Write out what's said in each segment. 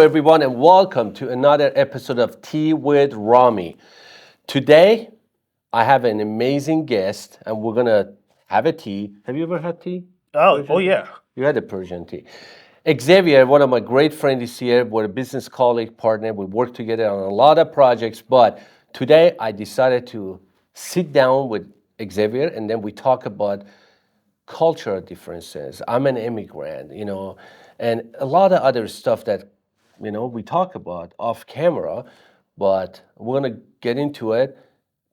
everyone, and welcome to another episode of Tea with Rami. Today, I have an amazing guest, and we're gonna have a tea. Have you ever had tea? Oh yeah. You had a Persian tea. Xavier, one of my great friends is here. We're a business colleague, partner. We work together on a lot of projects, but today I decided to sit down with Xavier, and then we talk about cultural differences. I'm an immigrant, and a lot of other stuff that, we talk about off camera, but we're going to get into it.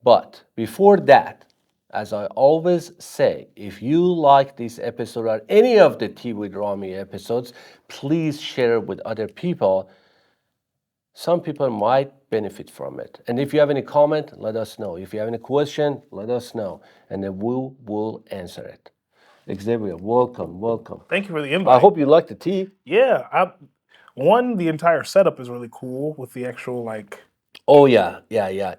But before that, as I always say, if you like this episode or any of the Tea with Rami episodes, please share it with other people. Some people might benefit from it. And if you have any comment, let us know. If you have any question, let us know, and then we will answer it. Xavier, welcome, welcome. Thank you for the I invite. hope you like the tea. Yeah, the entire setup is really cool with the actual Oh yeah.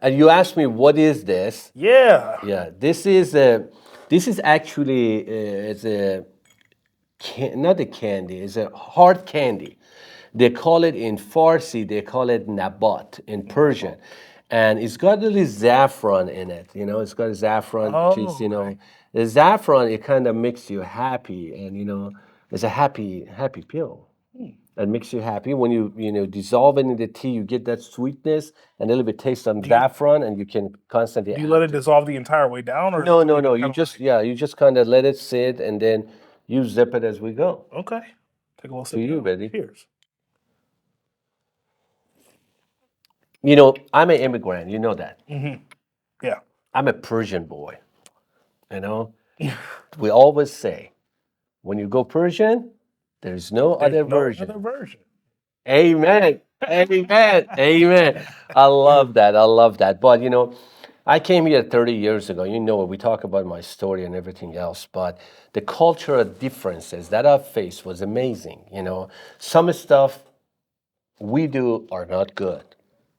And you asked me what is this? yeah. Yeah, this is actually it's a not a candy. It's a hard candy. They call it in Farsi. They call it nabat in Persian, and it's got a little saffron in it. It's got a saffron, which is Okay. the saffron. It kind of makes you happy, and it's a happy pill. That makes you happy when you dissolve it in the tea. You get that sweetness and a little bit taste of Do you saffron, and you can constantly do you let add it to it. dissolve the entire way down, or No, do no, you no. just You kind of just you just kind of let it sit, and then you zip it as we go. okay? Take a little To sip you, now. buddy. Cheers. I'm an immigrant. You know that. Yeah. I'm a Persian boy. You know, we always say when you go Persian, there's no There's other no version. other version. Amen. Amen. Amen. I love that. I love that. But I came here 30 years ago. We talk about my story and everything else, but the cultural differences that I faced was amazing. Some stuff we do are not good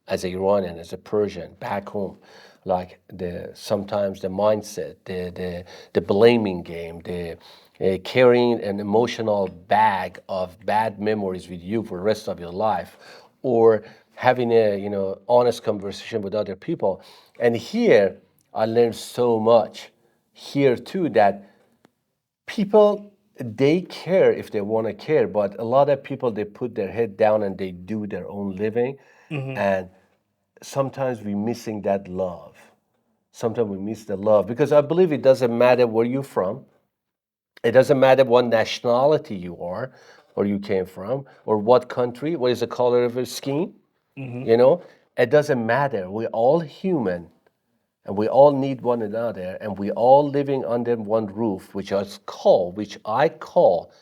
as a Iranian, as a Persian back home. Like sometimes the mindset, the blaming game, the carrying an emotional bag of bad memories with you for the rest of your life, or having a honest conversation with other people. And here I learned so much here too that people, they care if they want to care, but a lot of people, they put their head down and they do their own living, and sometimes we missing that love. Sometimes we miss the love because I believe it doesn't matter where you're from. It doesn't matter what nationality you are, or you came from, or what country, what is the color of your skin. you know it doesn't matter. We're all human, and we all need one another, and we all living under one roof, which I call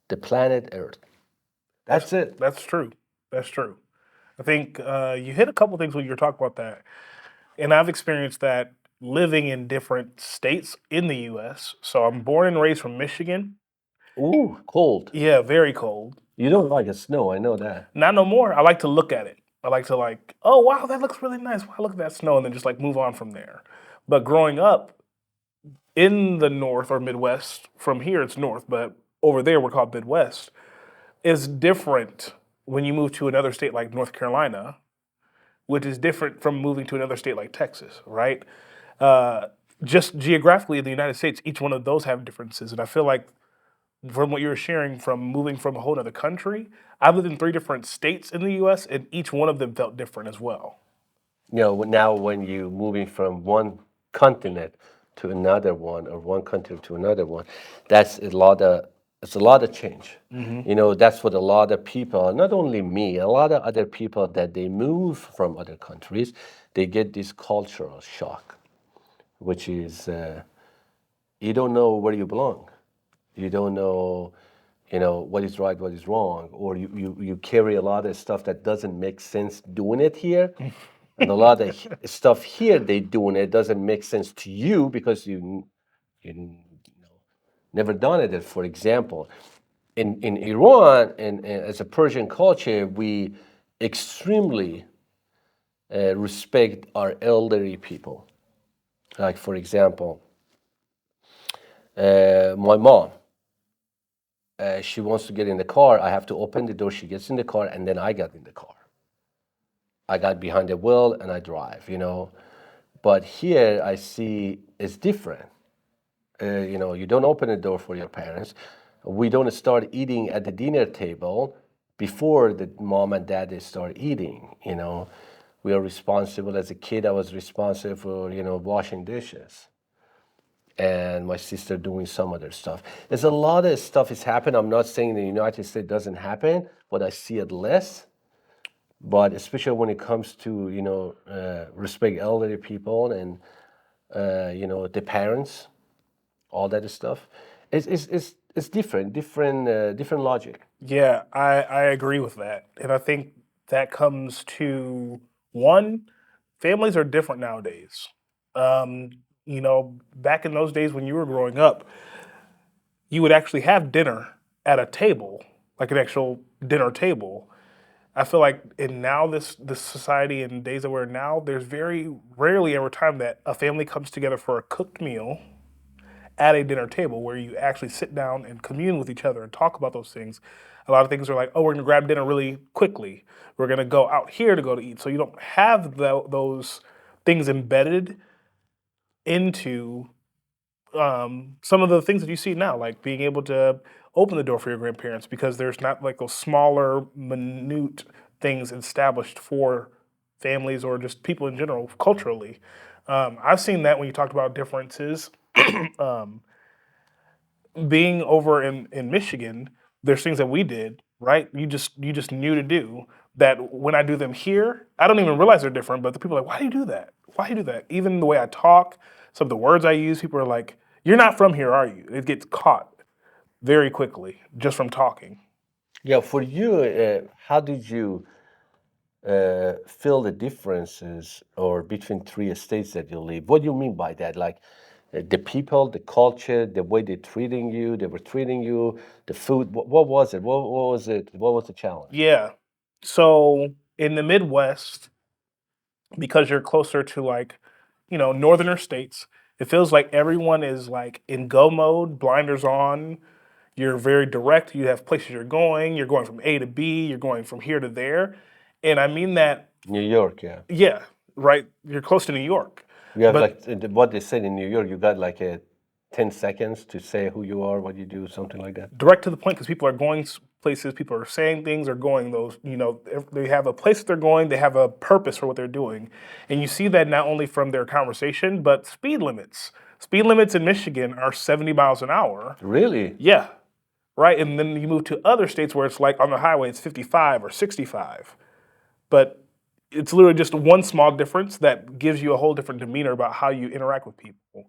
the planet Earth. That's it. That's true. That's true. I think you hit a couple things when you were talking about that, and I've experienced that living in different states in the U.S. So I'm born and raised from Michigan. Ooh, cold. Yeah, very cold. You don't like the snow, I know that. Not no more. I like to look at it. I like to oh wow, that looks really nice. Wow, look at that snow, and then just move on from there. But growing up in the North or Midwest, from here it's North, but over there we're called Midwest, is different when you move to another state like North Carolina, which is different from moving to another state like Texas, right? Uh, just geographically in the United States, each one of those have differences, and I feel like from what you were sharing from moving from a whole other country, I've lived in 3 different states in the U.S. and each one of them felt different as well. Now when you moving from one continent to another one, or one country to another one, that's a lot of it's a lot of change. That's what a lot of people, not only me, a lot of other people that they move from other countries, they get this cultural shock, which is you don't know where you belong. You don't know, what is right, what is wrong, or you carry a lot of stuff that doesn't make sense doing it here. And a lot of stuff here they do, and it doesn't make sense to you because you never done it. For example, in Iran, and as a Persian culture, we extremely respect our elderly people. Like, for example, my mom. she wants to get in the car, I have to open the door. She gets in the car, and then I got in the car. I got behind the wheel and I drive, you know. But here I see it's different. You know, you don't open the door for your parents. We don't start eating at the dinner table before the mom and dad they start eating. You know, we are responsible. As a kid, I was responsible for washing dishes, and my sister doing some other stuff. There's a lot of stuff is happening. I'm not saying the United States doesn't happen, but I see it less. But especially when it comes to respect elderly people and the parents, all that stuff, it's different logic. Yeah, I agree with that. And I think that comes to one, families are different nowadays. Um, back in those days when you were growing up, you would actually have dinner at a table, like an actual dinner table. I feel like in now this society and days that we're in now, there's very rarely ever time that a family comes together for a cooked meal at a dinner table where you actually sit down and commune with each other and talk about those things. A lot of things are like, oh, we're gonna grab dinner really quickly. We're gonna go out here to go to eat. So you don't have those things embedded into some of the things that you see now, like being able to open the door for your grandparents because there's not like those smaller, minute things established for families or just people in general culturally. I've seen that when you talked about differences. um, Being over in Michigan, there's things that we did, right? You just knew to do that when I do them here, I don't even realize they're different, but the people are like, why do you do that? Why do you do that? Even the way I talk, some of the words I use, people are like, you're not from here, are you? It gets caught very quickly just from talking. Yeah, for you, how did you feel the differences or between three states that you live? What do you mean by that? Like the people, the culture, the way they were treating you, the food. What was it? What was it? What was the challenge? Yeah. So in the Midwest, because you're closer to like, northerner states, it feels like everyone is like in go mode, blinders on. You're very direct. You have places you're going. You're going from A to B. You're going from here to there. And I mean that, New York, yeah. yeah, right. You're close to New York. You have But like what they said in New York. You got like a 10 seconds to say who you are, what you do, something like that. direct to the point because people are going places, people are saying things, are going those, if they have a place that they're going, they have a purpose for what they're doing. And you see that not only from their conversation, but speed limits. Speed limits in Michigan are 70 miles an hour. Really? Yeah, right. And then you move to other states where it's like on the highway, it's 55 or 65. But it's literally just one small difference that gives you a whole different demeanor about how you interact with people.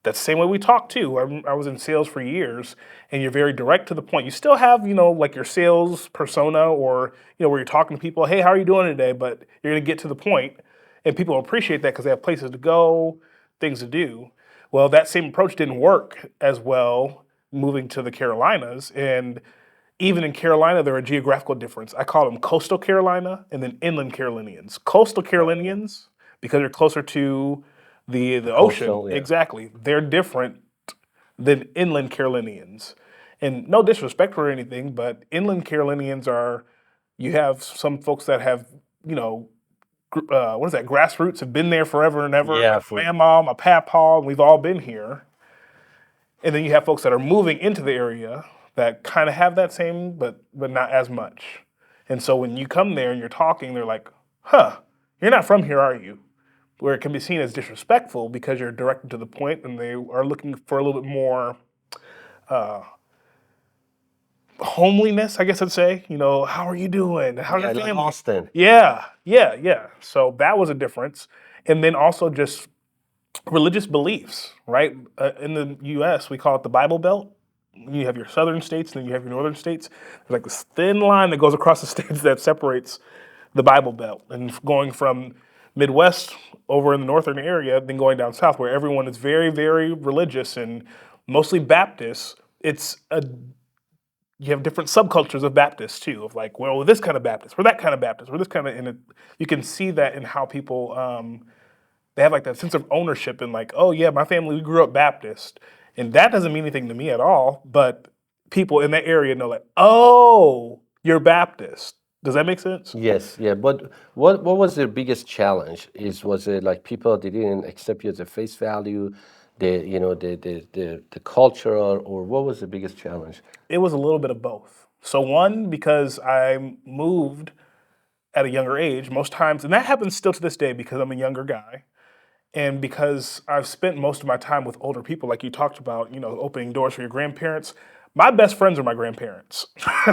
That's the same way we talk too. I was in sales for years, and you're very direct to the point. You still have, like your sales persona, or where you're talking to people. Hey, how are you doing today? But you're gonna get to the point, and people appreciate that because they have places to go, things to do. Well, that same approach didn't work as well moving to the Carolinas, and even in Carolina, there are geographical difference. I call them coastal Carolina and then inland Carolinians. Coastal Carolinians, because they're closer to the ocean, Coastal, yeah. exactly. They're different than inland Carolinians. And no disrespect or anything, but inland Carolinians are, you have some folks that have, what is that, grassroots, have been there forever and ever. Yeah, My grandma, my papa, we've all been here. And then you have folks that are moving into the area that kind of have that same, but not as much. And so when you come there and you're talking, they're like, "Huh, you're not from here, are you?" Where it can be seen as disrespectful because you're directed to the point, and they are looking for a little bit more homeliness, I guess I'd say. How are you doing? How's yeah, your like family? Austin. Yeah, yeah, yeah. So that was a difference. And then also just religious beliefs, right? In the U.S., we call it the Bible Belt. You have your southern states, and then you have your northern states. There's like this thin line that goes across the states that separates the Bible Belt, and going from Midwest over in the northern area, then going down south, where everyone is very, very religious and mostly Baptist. You have different subcultures of Baptists too, of like, well, we're this kind of Baptist, we're that kind of Baptist, we're this kind of, and you can see that in how people they have like that sense of ownership and like, oh yeah, my family, we grew up Baptist. And that doesn't mean anything to me at all, but people in that area know, like, oh, you're Baptist. Does that make sense? Yes, yeah. But what was their biggest challenge? Was it like people they didn't accept you as a face value, the cultural, or what was the biggest challenge? It was a little bit of both. So one, because I moved at a younger age, most times, and that happens still to this day because I'm a younger guy. And because I've spent most of my time with older people, like you talked about, opening doors for your grandparents, my best friends are my grandparents.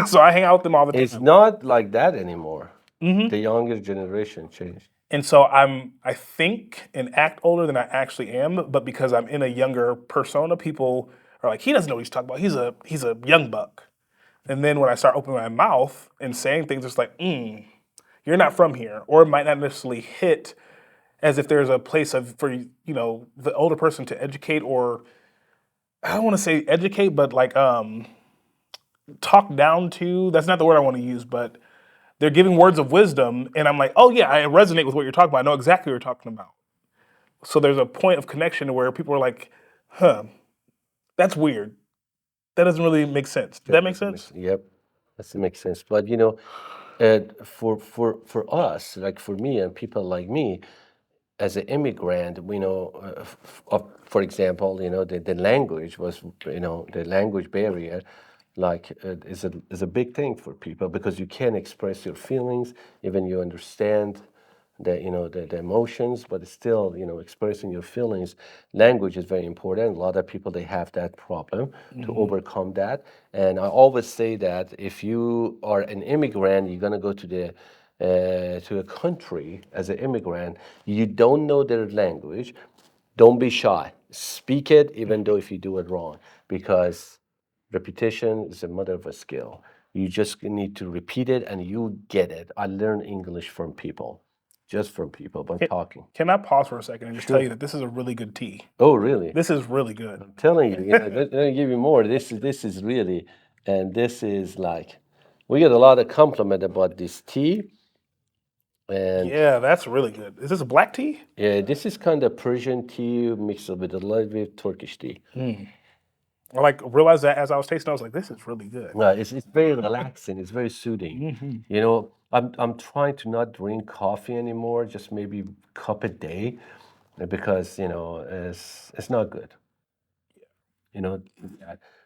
So I hang out with them all the It's time. not like that anymore. The younger generation changed. And so I think, and act older than I actually am, but because I'm in a younger persona, people are like, he doesn't know what he's talking about. He's a young buck. And then when I start opening my mouth and saying things, it's like, you're not from here. Or it might not necessarily hit as if there's a place for the older person to educate, or I don't want to say educate, but like talk down to. That's not the word I want to use, but they're giving words of wisdom, and I'm like, oh yeah, I resonate with what you're talking about. I know exactly what you're talking about. So there's a point of connection where people are like, huh, that's weird. That doesn't really make sense. Does that make sense? Yep, that makes sense. But for us, like for me and people like me, as an immigrant, for example, the language was, the language barrier, like is a big thing for people because you can't express your feelings, even you understand the emotions, but it's still, expressing your feelings. Language is very important. A lot of people they have that problem to overcome that. And I always say that if you are an immigrant, you're gonna go to a country as an immigrant, you don't know their language, don't be shy. Speak it, even though if you do it wrong, because repetition is the mother of a skill. You just need to repeat it and you get it. I learned English from people, just from people by talking. Can I pause for a second and just tell Sure. you that this is a really good tea? Oh, really? This is really good. I'm telling you, let me give you more. This is really, and this is like, we get a lot of compliment about this tea, and Yeah, that's really good. Is this a black tea? yeah, this is kind of Persian tea mixed with a little bit Turkish tea. I like realized that as I was tasting, I was like, this is really good. No, it's very relaxing. It's very soothing. I'm trying to not drink coffee anymore. Just maybe cup a day, because it's not good. You know.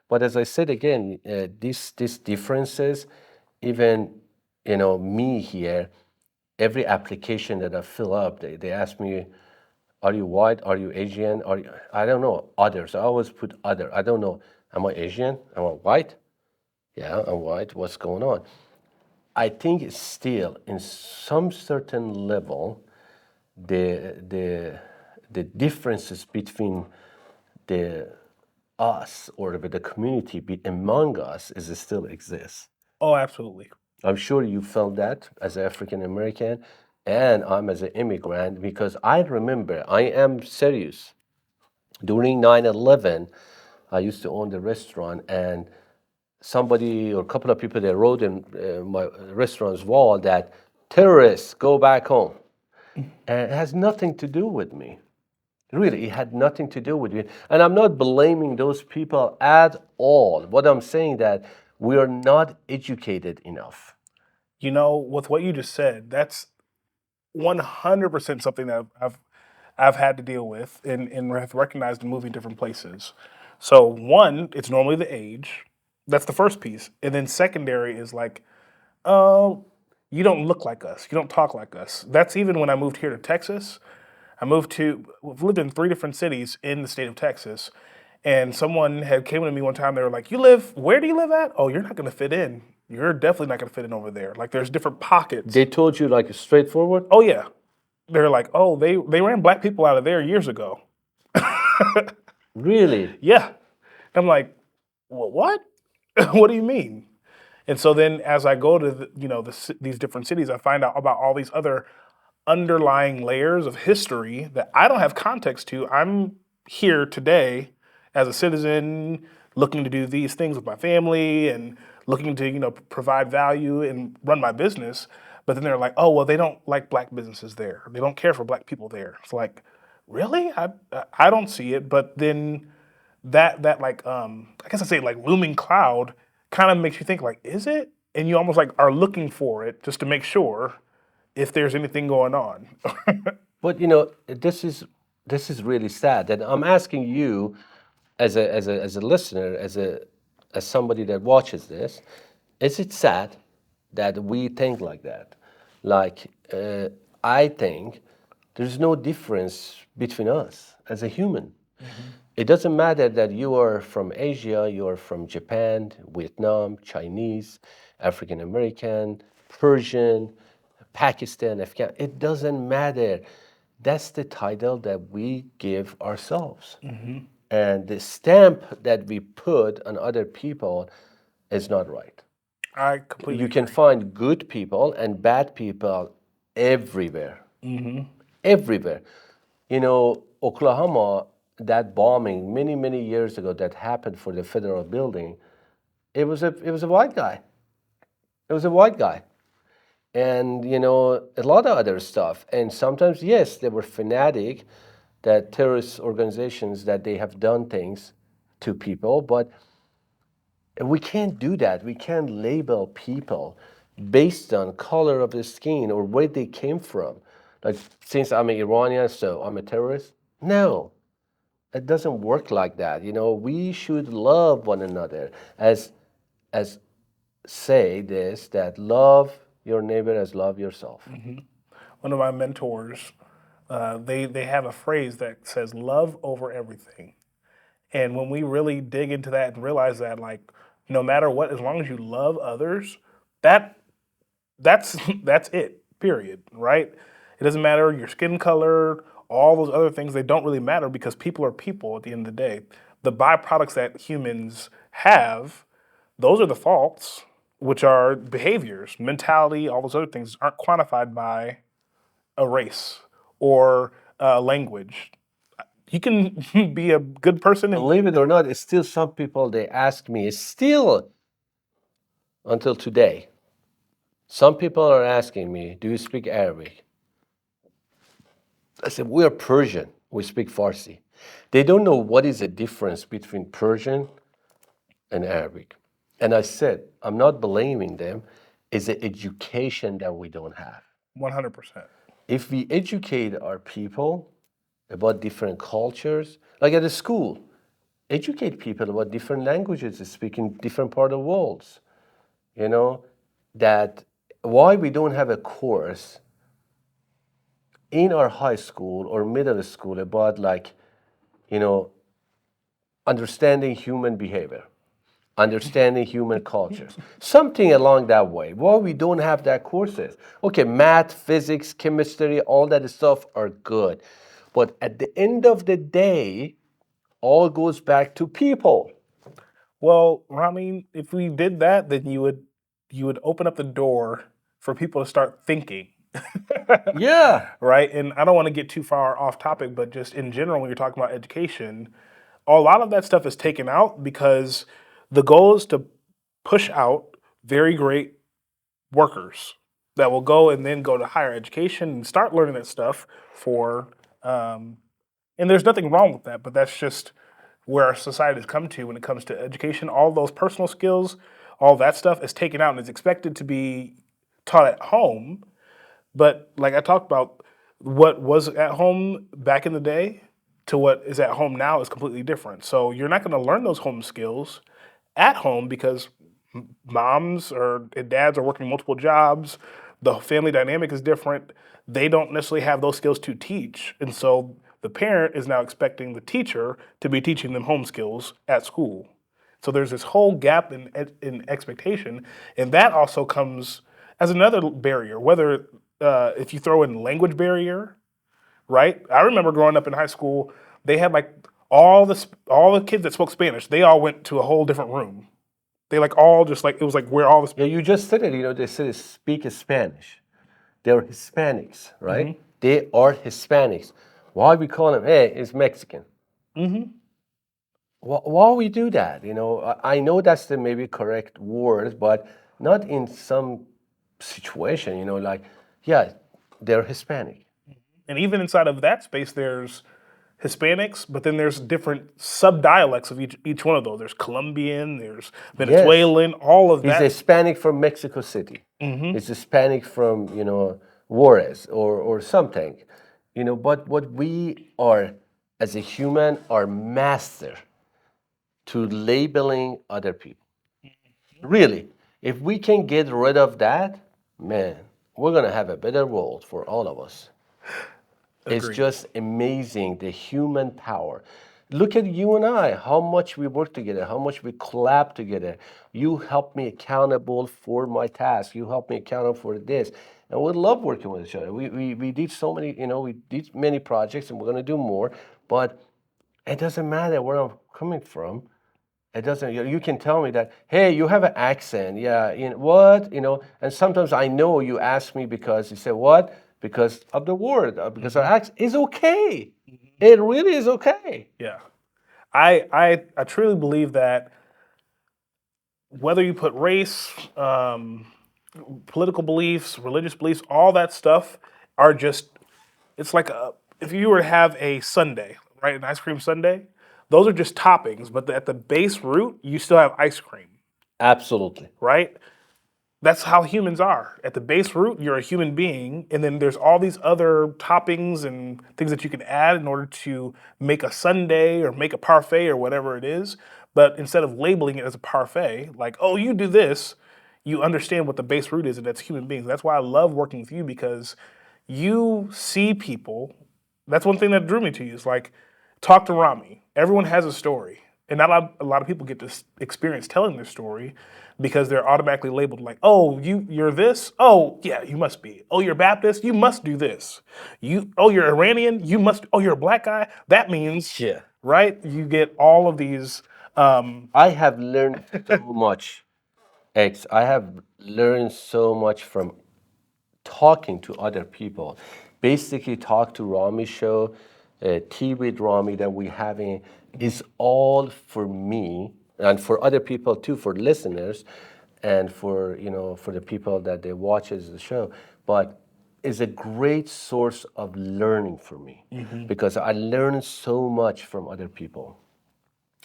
But as I said again, these differences, even me here, every application that I fill up, they ask me, are you white? Are you Asian? I don't know. Others. I always put other. I don't know. Am I Asian? Am I white? Yeah, I'm white. What's going on? I think it's still in some certain level the differences between the us or the community among us is still exists. Oh, absolutely. I'm sure you felt that as an African American, and I'm as an immigrant because I remember, I am serious. During 9/11, I used to own the restaurant, and somebody or a couple of people they wrote in my restaurant's wall that terrorists go back home, and it has nothing to do with me. Really, it had nothing to do with me, and I'm not blaming those people at all. What I'm saying that we are not educated enough. With what you just said, that's 100% something that I've had to deal with and have recognized in moving different places. So one, it's normally the age. That's the first piece. And then secondary is like, oh, you don't look like us. You don't talk like us. That's even when I moved here to Texas. We've lived in 3 different cities in the state of Texas. And someone had came to me one time, they were like, where do you live at? Oh, you're not gonna fit in. You're definitely not gonna fit in over there. Like there's different pockets. They told you like straightforward? Oh yeah. They're like, oh, they ran black people out of there years ago. Really? Yeah. I'm like, well, what? What do you mean? And so then as I go to these different cities, I find out about all these other underlying layers of history that I don't have context to. I'm here today as a citizen looking to do these things with my family and looking to, provide value and run my business. But then they're like, oh, well, they don't like black businesses there. They don't care for black people there. It's like, really? I don't see it. But then that like I guess I say like looming cloud kind of makes you think like, is it? And you almost like are looking for it just to make sure if there's anything going on. But this is really sad. And I'm asking you, as a listener, as somebody that watches this, is it sad that we think like that? Like I think there's no difference between us as a human. It doesn't matter that you are from Asia, you are from Japan, Vietnam, Chinese, African American, Persian, Pakistan, Afghan. It doesn't matter. That's the title that we give ourselves. And the stamp that we put on other people is not right. I completely You can agree. find good people and bad people everywhere. Everywhere. You know, Oklahoma, that bombing many years ago that happened for the federal building, it was a white guy. It was a white guy. And you know, a lot of other stuff. And sometimes, yes, they were fanatic, that terrorist organizations that they have done things to people, but we can't do that. We can't label people based on color of the skin or where they came from. Like, since I'm an Iranian, so I'm a terrorist. No, it doesn't work like that. You know, we should love one another, as say this, that love your neighbor as love yourself. One of my mentors, they have a phrase that says "love over everything." And when we really dig into that and realize that, like, no matter what, as long as you love others, that that's that's it. Period. Right? It doesn't matter your skin color, all those other things. They don't really matter because people are people at the end of the day. The byproducts that humans have, those are the faults, which are behaviors, mentality, all those other things aren't quantified by a race or language. You can be a good person and Believe it or not, it's still some people they ask me, still until today, some people are asking me, do you speak Arabic? I said, we're Persian, we speak Farsi. They don't know what is the difference between Persian and Arabic. And I said, I'm not blaming them, it's the education that we don't have. 100%. If we educate our people about different cultures, like at a school, educate people about different languages they speak in different part of the world. You know, that why we don't have a course in our high school or middle school about, like, you know, understanding human behavior, understanding human cultures, something along that way. Why we don't have that courses? Okay, math, physics, chemistry, all that stuff are good, but at the end of the day, all goes back to people. Well, Rami, if we did that, then you would open up the door for people to start thinking. Yeah. Right? And I don't want to get too far off topic, but just in general, when you're talking about education, a lot of that stuff is taken out because the goal is to push out very great workers that will go and then go to higher education and start learning that stuff for and there's nothing wrong with that, but that's just where our society has come to when it comes to education. All those personal skills, all that stuff is taken out and is expected to be taught at home. But like I talked about, what was at home back in the day to what is at home now is completely different. So you're not going to learn those home skills at home because moms or dads are working multiple jobs. The family dynamic is different. They don't necessarily have those skills to teach. And so the parent is now expecting the teacher to be teaching them home skills at school. So there's this whole gap in expectation. And that also comes as another barrier, whether if you throw in language barrier, right? I remember growing up in high school, they had like all the kids that spoke Spanish, they all went to a whole different room. They like all just like it was like where all the Yeah, you just said it. You know, they said speak Spanish. They're Hispanics, right? They are Hispanics. Why we call them? Hey, it's Mexican. Why we do that? You know, I know that's the maybe correct word, but not in some situation. You know, like, yeah, they're Hispanic. and even inside of that space, there's Hispanics, but then there's different sub-dialects of each one of those. There's Colombian, there's Yes. Venezuelan, all of He's that. Hispanic from Mexico City. He's Hispanic from, Juarez or something. But what we are as a human are master to labeling other people. Really, if we can get rid of that, man, we're gonna have a better world for all of us. It's Agreed. just amazing the human power. Look at you and I, how much we work together, how much we collab together. You help me accountable for my task. You help me accountable for this. And we love working with each other. We did so many, we did many projects and we're gonna do more, but it doesn't matter where I'm coming from. It doesn't, you can tell me that, hey, you have an accent. Yeah, what? And sometimes I know you ask me because you say, what? Because of the word, because our accent is okay. It really is okay. Yeah. I truly believe that whether you put race, political beliefs, religious beliefs, all that stuff are just, it's like if you were to have a sundae, right, an ice cream sundae, those are just toppings, but at the base root, you still have ice cream, Absolutely. right? That's how humans are. At the base root, you're a human being, and then there's all these other toppings and things that you can add in order to make a sundae or make a parfait or whatever it is. But instead of labeling it as a parfait, like, oh, you do this, you understand what the base root is, and that's human beings. That's why I love working with you, because you see people. That's one thing that drew me to you. Is like, talk to Rami. Everyone has a story, and not a lot of people get to experience telling their story because they're automatically labeled like, oh, you're this. Oh, yeah, you must be. Oh, you're Baptist. You must do this. You're Iranian. You must. Oh, you're a black guy. That means, Yeah. right? You get all of these. I have learned so much, X. I have learned so much from talking to other people. Basically, talk to Rami show, tea with Rami that we having is all for me and for other people too, for listeners, and for for the people that they watches the show. But is a great source of learning for me because I learn so much from other people.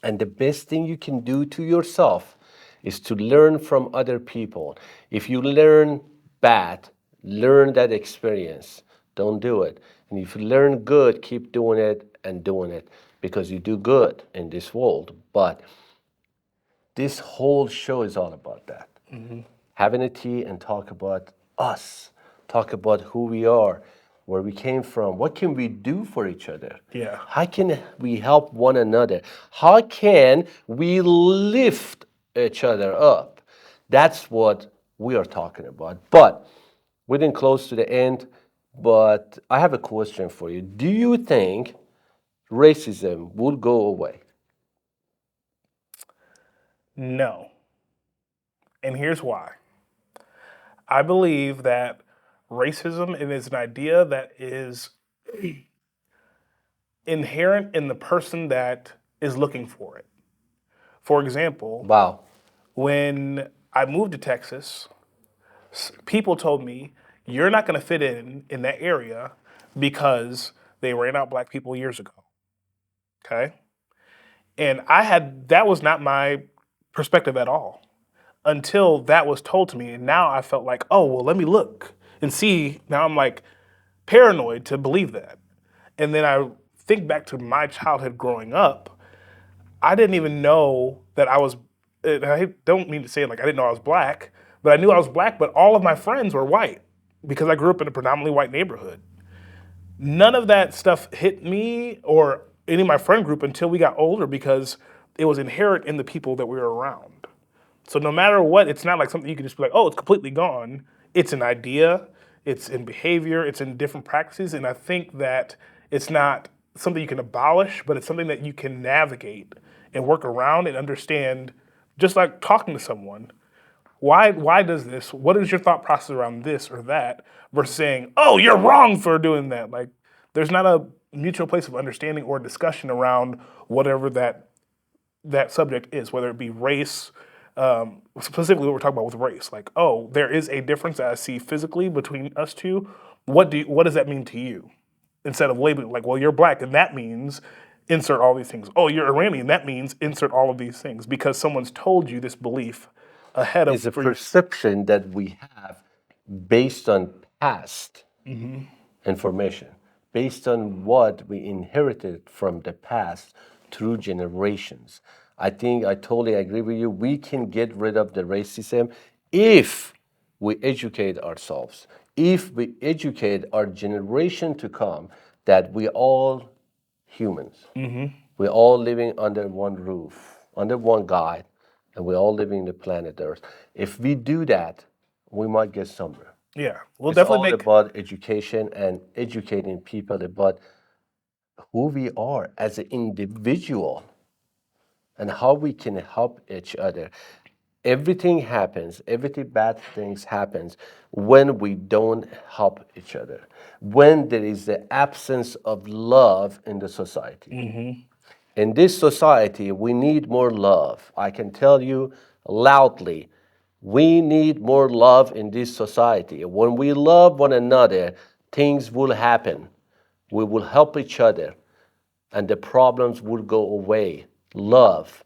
And the best thing you can do to yourself is to learn from other people. If you learn bad, learn that experience. Don't do it. And if you learn good, keep doing it and doing it because you do good in this world. But this whole show is all about that. Having a tea and talk about us, talk about who we are, where we came from, what can we do for each other? Yeah. How can we help one another? How can we lift each other up? That's what we are talking about. But we're getting close to the end, but I have a question for you. Do you think racism will go away? No. And here's why. I believe that racism is an idea that is inherent in the person that is looking for it. For example, Wow. when I moved to Texas, people told me, you're not going to fit in that area because they ran out black people years ago. Okay? And that was not my perspective at all until that was told to me. And now I felt like, oh, well, let me look and see. Now I'm like paranoid to believe that. And then I think back to my childhood growing up. I didn't even know that I was, and I don't mean to say it like I didn't know I was black, but I knew I was black, but all of my friends were white because I grew up in a predominantly white neighborhood. None of that stuff hit me or any of my friend group until we got older because it was inherent in the people that we were around. So no matter what, it's not like something you can just be like, oh, it's completely gone. It's an idea, it's in behavior, it's in different practices, and I think that it's not something you can abolish, but it's something that you can navigate and work around and understand, just like talking to someone. Why does this? What is your thought process around this or that? Versus saying, oh, you're wrong for doing that. Like, there's not a mutual place of understanding or discussion around whatever that subject is, whether it be race, specifically what we're talking about with race. Like, oh, there is a difference that I see physically between us two. What does that mean to you? instead of labeling like, well, you're black and that means insert all these things. Oh, you're Iranian, that means insert all of these things because someone's told you this belief ahead of It's a perception that we have based on past information, based on what we inherited from the past through generations. I think I totally agree with you. We can get rid of the racism if we educate ourselves, if we educate our generation to come that we all humans. We're all living under one roof, under one guide, and we're all living the planet Earth. If we do that, we might get somewhere. Yeah, we'll It's definitely all make about education and educating people about who we are as an individual and how we can help each other. Everything happens, everything bad things happens when we don't help each other, when there is the absence of love in the society. In this society, we need more love. I can tell you loudly, we need more love in this society. When we love one another, things will happen. We will help each other, and the problems will go away. Love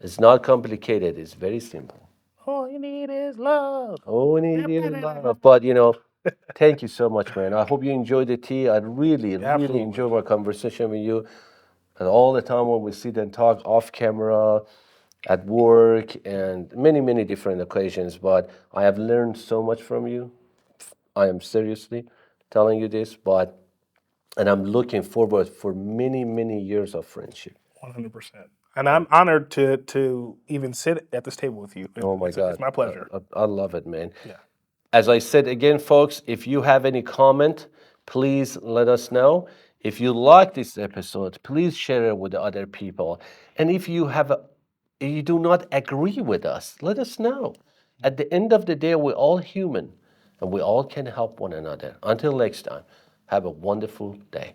is not complicated, it's very simple. all you need is love. Oh, we need love. But thank you so much, man. I hope you enjoyed the tea. I really, really Absolutely. enjoyed our conversation with you. And all the time when we sit and talk off camera, at work, and many, many different occasions. But I have learned so much from you. I am seriously telling you this, and I'm looking forward for many, many years of friendship. 100%. And I'm honored to even sit at this table with you. Oh my God. It's my pleasure. I love it, man. Yeah. As I said again, folks, if you have any comment, please let us know. If you like this episode, please share it with other people. And if you do not agree with us, let us know. At the end of the day, we're all human and we all can help one another. Until next time, have a wonderful day.